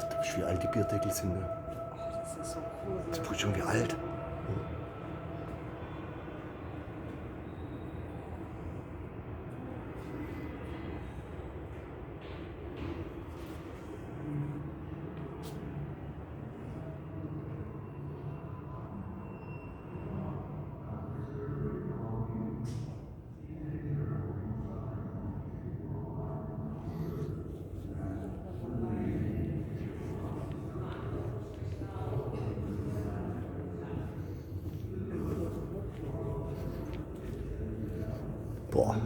Du weißt, wie alt die Bierdeckel sind. Ne? Das ist so cool. Du weißt schon, wie alt. Boah.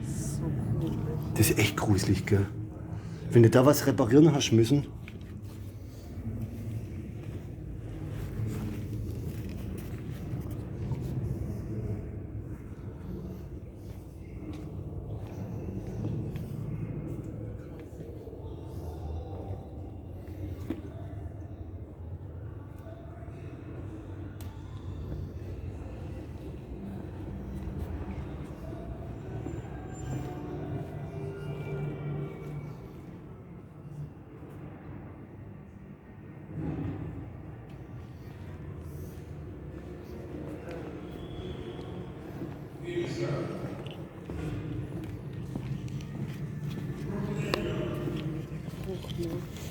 So cool. Das ist echt gruselig, gell? Wenn du da was reparieren hast müssen.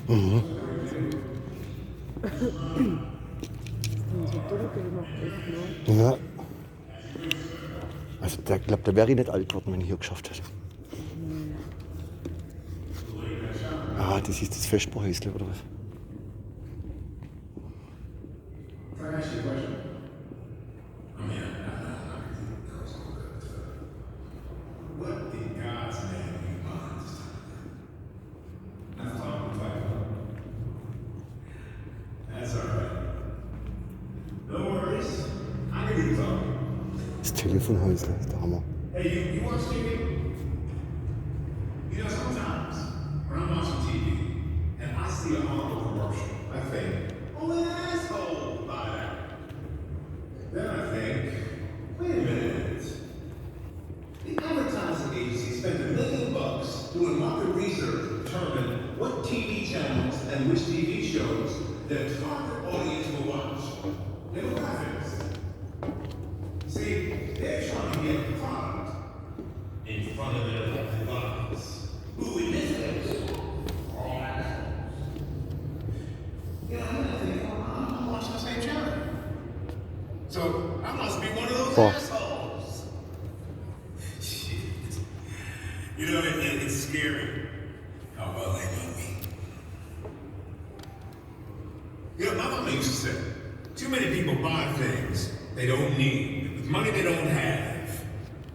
Mhm. Das ist so dunkel noch ist, ne? Ja. Also ich glaube, da wäre ich nicht alt geworden, wenn ich hier geschafft hätte. Ah, das ist das Vesperhäusle, oder was? Das Telefonhäusle, ist der Hammer. Hey, you watch TV? You know, sometimes when I'm watching TV and I see a Honda commercial, I think, oh, an asshole buy that. Then I think, wait a minute. The advertising agency spent $1 million doing market research to determine what TV channels and which TV shows their target audience will watch. Demographics. See, they're trying to get the product in front of their bodies. Who in this case are all assholes. You know, I think I'm watching the same channel. So I must be one of those assholes. Shit. You know, it's scary how well they know me. You know, my mama used to say, too many people buy things they don't need, with money they don't have,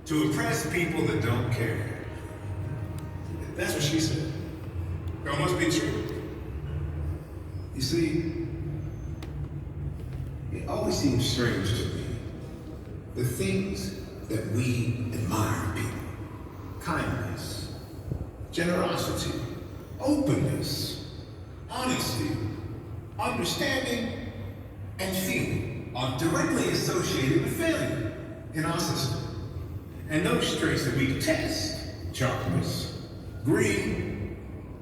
to impress people that don't care. That's what she said. It must be true. You see, it always seems strange to me, the things that we admire in people. Kindness, generosity, openness, honesty, understanding, and feeling are directly associated with failure in our system. And those traits that we detest, sharpness, greed,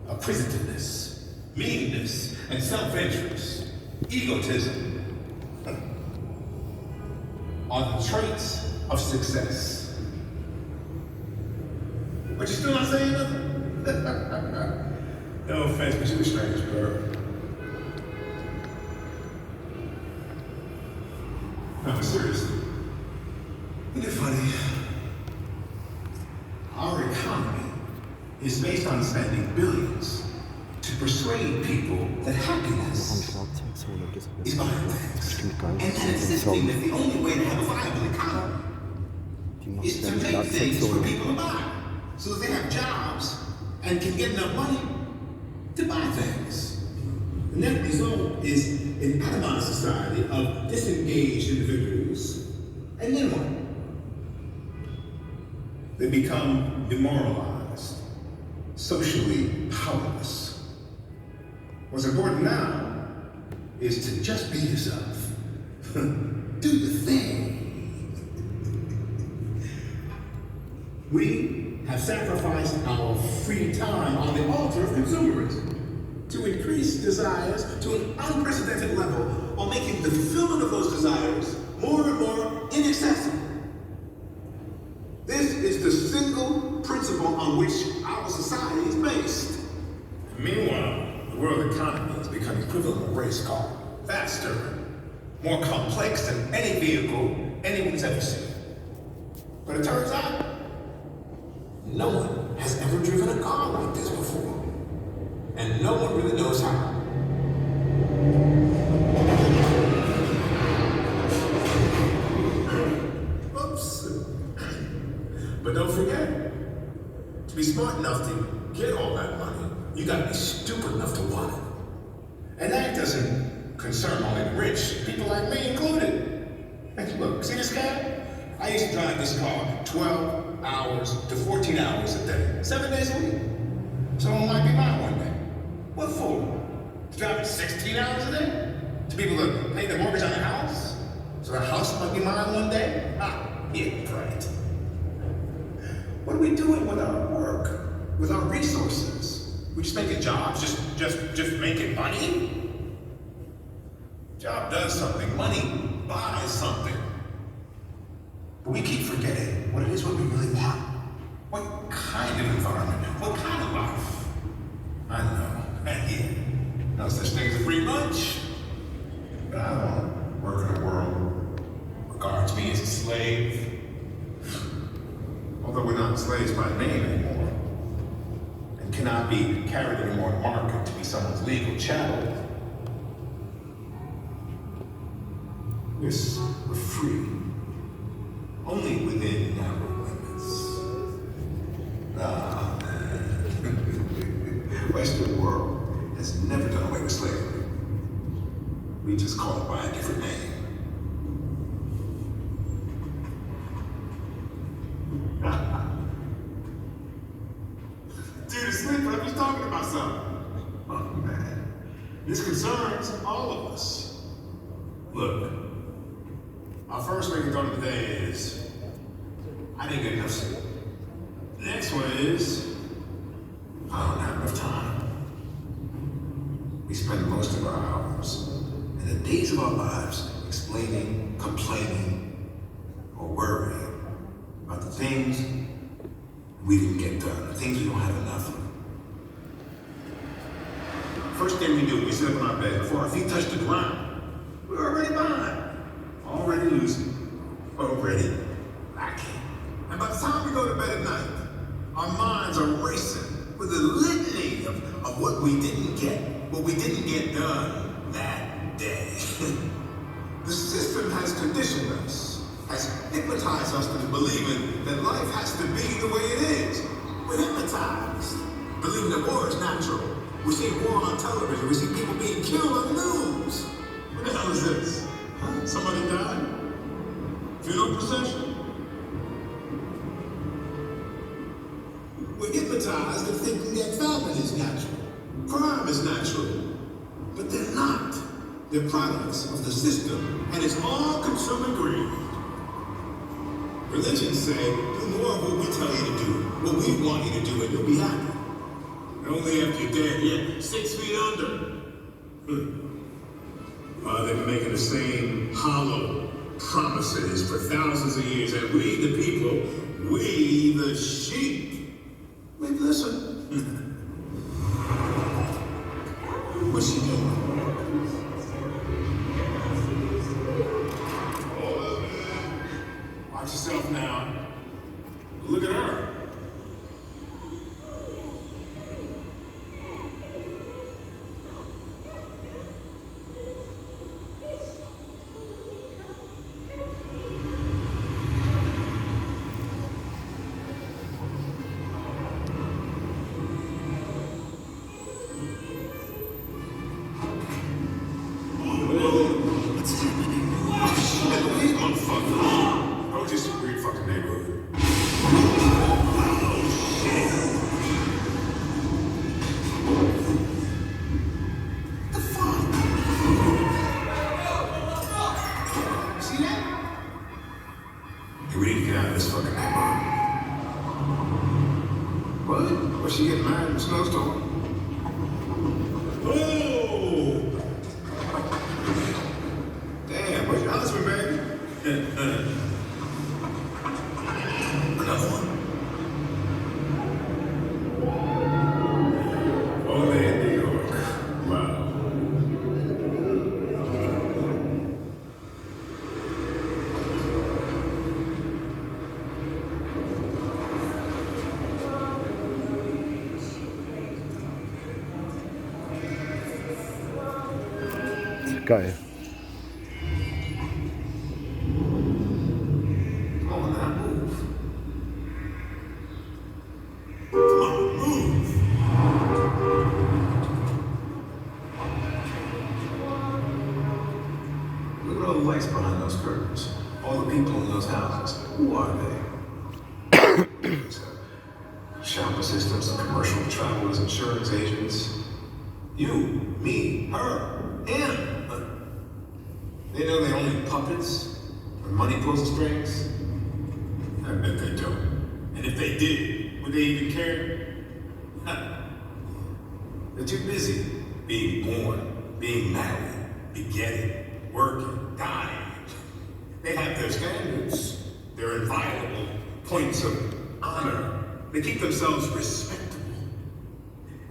acquisitiveness, meanness, and self-interest, egotism, are the traits of success. But you're still not saying nothing? No offense, but you're a strange bird. No, but seriously, isn't it funny? Our economy is based on spending billions to persuade people that happiness is buying things. And insisting that the only way to have a viable economy is to make things for people to buy, so that they have jobs and can get enough money to buy things. The net result is an atomized society of disengaged individuals, and then what? They become demoralized, socially powerless. What's important now is to just be yourself. Do the thing. We have sacrificed our free time on the altar of consumerism to increase desires to an unprecedented level while making the fulfillment of those desires more and more inaccessible. This is the single principle on which our society is based. Meanwhile, the world economy is becoming equivalent of a race car. Faster, more complex than any vehicle anyone's ever seen. But it turns out, no one has ever driven a car like this before. And no one really knows how. Oops. But don't forget, to be smart enough to get all that money, you gotta be stupid enough to want it. And that doesn't concern only the rich, people like me included. Hey, look, see this guy? I used to drive this car 12 hours to 14 hours a day, 7 days a week. Someone might be mine one day. What for? To drive it 16 hours a day? To be able to pay the mortgage on the house? So the house might be mine one day? Ah, yeah, right. What are we doing with our work? With our resources? We just making jobs? Just making money? Job does something. Money buys something. But we keep forgetting what it is what we really want. What kind of environment? What kind of life? I know. And yeah, no such thing as a free lunch. But I don't work in a world that regards me as a slave. Although we're not slaves by name anymore. And cannot be carried anymore to market to be someone's legal chattel. Yes, we're free. Only within narrow limits. Ah, man. Western world has never done away with slavery. We just call it by a different name. Dude, it's sleeping. I'm just talking about something. Oh, man. This concerns all of us. Look, our first making thought of the day is, I didn't get enough sleep. The next one is, I don't have enough time. We spend most of our hours and the days of our lives explaining, complaining, or worrying about the things we didn't get done, the things we don't have enough of. First thing we do, we sit up on our bed before our feet touch the ground. We're already behind. Already losing, already lacking. And by the time we go to bed at night, our minds are racing with a litany of what we didn't get done that day. The system has conditioned us, has hypnotized us into believing that life has to be the way it is. We're hypnotized, believing that war is natural. We see war on television, we see people being killed on the news. What the hell is this? Huh? Somebody died? Funeral procession? We're hypnotized into thinking that famine is natural, crime is natural, but they're not. They're products of the system, and it's all-consuming greed. Religions say, do more of what we tell you to do, what we want you to do, and you'll be happy. And only after you're dead, yeah, 6 feet under. They've been making the same hollow promises for thousands of years, and we, the people, we, the sheep, we've listened. What's she doing? Watch yourself now. Look at her. We need to get out of this fucking neighborhood. What? Was she getting mad in the snowstorm? Oh! Damn, where's your husband, baby? Another one? Only in New York. Wow. Geil. Come on now, move. Come on, move. Look at all the lights behind those curtains. All the people in those houses. Who are they? Shop assistants, commercial travelers, insurance agents. You, me, her, him. They know they're only puppets when money pulls the strings? I bet they don't. And if they did, would they even care? They're too busy being born, being married, begetting, working, dying. They have their standards, their inviolable points of honor. They keep themselves respectable.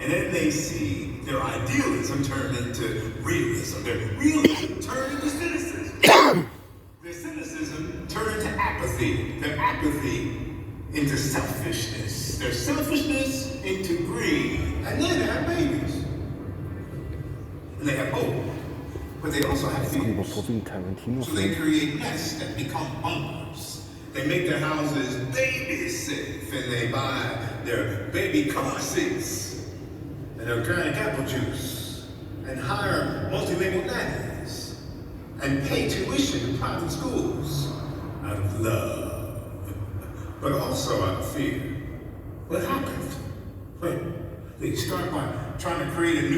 And then they see their idealism turn into realism, their realism turn into cynicism. Their cynicism turn into apathy, their apathy into selfishness, their selfishness into greed. And then they have babies. And they have hope, but they also have fears. So they create nests that become bunkers. They make their houses baby safe, and they buy their baby car seats. And organic apple juice, and hire multi-label nannies, and pay tuition in private schools out of love, but also out of fear. What happened? They start by trying to create a new